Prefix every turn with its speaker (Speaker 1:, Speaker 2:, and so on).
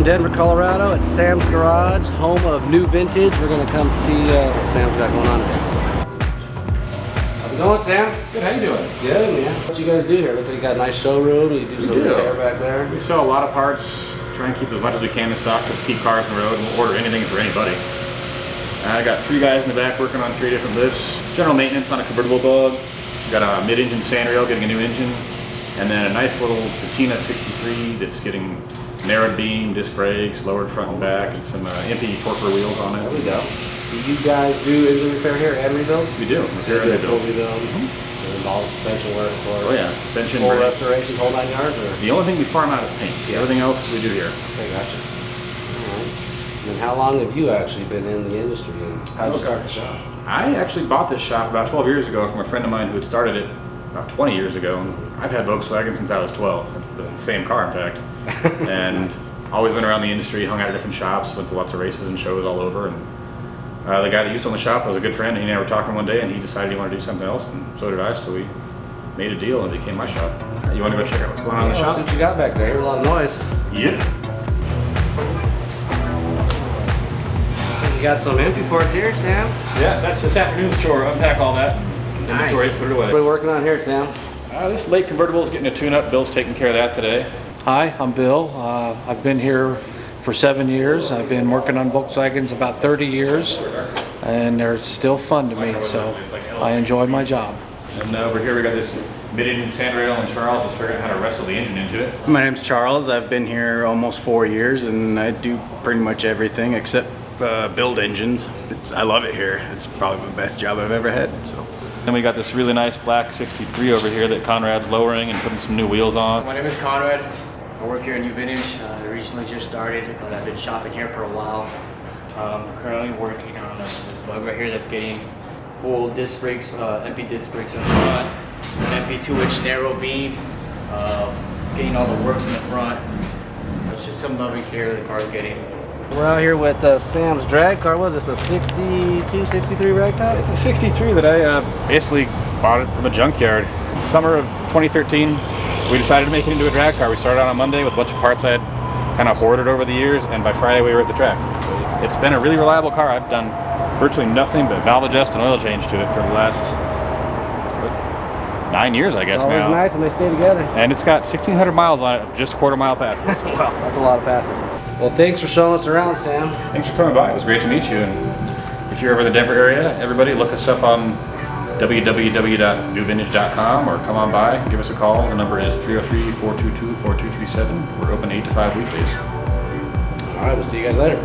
Speaker 1: in Denver, Colorado at Sam's Garage, home of NuVintage. We're gonna come see what Sam's got going on today. How's it going, Sam?
Speaker 2: Good, how you doing?
Speaker 1: Good, man. What you guys do here? Looks like you got a nice showroom. You do some repair back there.
Speaker 2: We sell a lot of parts, try and keep as much as we can in stock, just keep cars on the road, and we'll order anything for anybody. I got 3 guys in the back working on 3 different lifts. General maintenance on a convertible bug. Got a mid-engine sand rail, getting a new engine. And then a nice little patina 63 that's getting narrowed beam, disc brakes, lowered front and back, and some EMPI torquer wheels on it.
Speaker 1: There we go. Do you guys do engine repair here and rebuilds?
Speaker 2: We do.
Speaker 1: Repair and rebuilds. It involves suspension work for
Speaker 2: suspension,
Speaker 1: full
Speaker 2: brakes.
Speaker 1: restoration, whole 9 yards? Or?
Speaker 2: The only thing we farm out is paint. Everything else we do here.
Speaker 1: Okay, gotcha. All right. And how long have you actually been in the industry, and how did you start the shop?
Speaker 2: I actually bought this shop about 12 years ago from a friend of mine who had started it about 20 years ago. And I've had Volkswagen since I was 12. The same car, in fact. And
Speaker 1: nice.
Speaker 2: Always been around the industry, hung out at different shops, went to lots of races and shows all over. And the guy that used to own the shop was a good friend. He and I were talking one day, and he decided he wanted to do something else, and so did I. So we made a deal, and it became my shop. You want to go check out what's going on in the shop?
Speaker 1: See what you got back there. I hear a lot of noise.
Speaker 2: Yep.
Speaker 1: You got some empty parts here, Sam.
Speaker 2: Yeah, that's this afternoon's chore. Unpack all that.
Speaker 1: Nice.
Speaker 2: Inventory, put it away.
Speaker 1: What are we working on here, Sam?
Speaker 2: This late convertible is getting a tune-up. Bill's taking care of that today.
Speaker 3: Hi, I'm Bill. I've been here for 7 years. I've been working on Volkswagens about 30 years, and they're still fun to me, so I enjoy my job.
Speaker 2: And over here we got this mid-engine sand rail, and Charles is figuring out how to wrestle the engine into it.
Speaker 4: My name's Charles. I've been here almost 4 years, and I do pretty much everything except build engines. I love it here. It's probably the best job I've ever had. So.
Speaker 2: Then we got this really nice black 63 over here that Conrad's lowering and putting some new wheels on.
Speaker 5: My name is Conrad. I work here at NuVintage. I recently just started, but I've been shopping here for a while. Currently working on this bug right here that's getting full disc brakes, EMPI disc brakes in the front, an EMPI 2-inch narrow beam, getting all the works in the front. It's just some loving care the car's getting.
Speaker 1: We're out here with Sam's drag car. What is this, a 62, 63 ragtop?
Speaker 2: It's a 63 that I basically bought it from a junkyard. It's summer of 2013. We decided to make it into a drag car. We started out on Monday with a bunch of parts I had kind of hoarded over the years, and by Friday we were at the track. It's been a really reliable car. I've done virtually nothing but valve adjust and oil change to it for the last 9 years, I guess,
Speaker 1: now. It's always nice when they stay together.
Speaker 2: And it's got 1,600 miles on it of just quarter-mile passes.
Speaker 1: Wow, that's a lot of passes. Well, thanks for showing us around, Sam.
Speaker 2: Thanks for coming by. It was great to meet you. And if you're over in the Denver area, everybody look us up on www.nuvintage.com or come on by, give us a call. The number is 303-422-4237. We're open 8 to 5 weekdays.
Speaker 1: All right, we'll see you guys later.